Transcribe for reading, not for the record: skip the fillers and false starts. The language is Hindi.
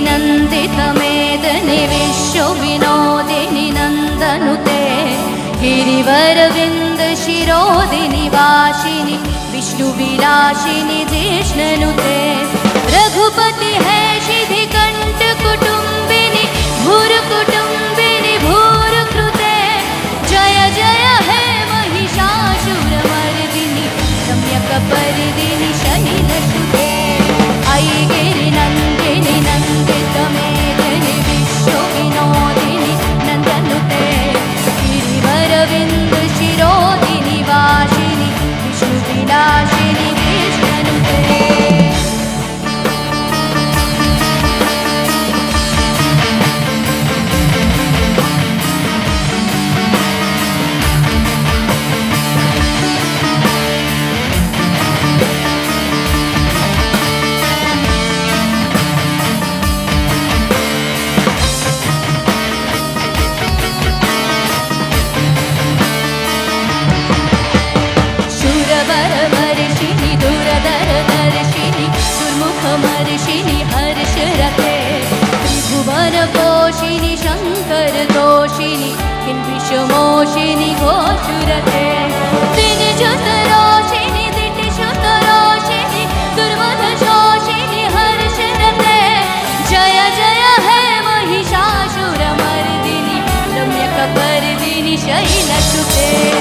नन्दितमेदिनि विश्वविनोदिनि नन्दनुते गिरिवरविन्दशिरोदिनि वासिनि विष्णुविलासिनि जिष्णुनुते रघुपति है सिद्धिकण्ठ कुटुम्बिनि भूरकुटुम्बिनि भूरकृते जय जय हे महिषासुरमर्दिनि रम्यकपर्दिनि शैलसुते ऐगिरि नन्दिनि नन्दितमेदिनि विश्वविनोदिनि नन्दनुते गिरिवरविन्दशिरोदिनि वासिनि विष्णुविलासिनि जिष्णुनुते शूरवरवर्षिणि दुरधरदर्शिनि दुर्मुखमर्षिणि हर्षरते त्रिभुवनपोषिणि शङ्करदोषिणि किन्विषमोषिणि घोषुरते दिनजतरोषिणि दिटिशतरोषिणि दुर्मदशोषिणि हर्षरते जय जय हे महिषासुरमर्दिनि रम्यकपर्दिनि शैलसुते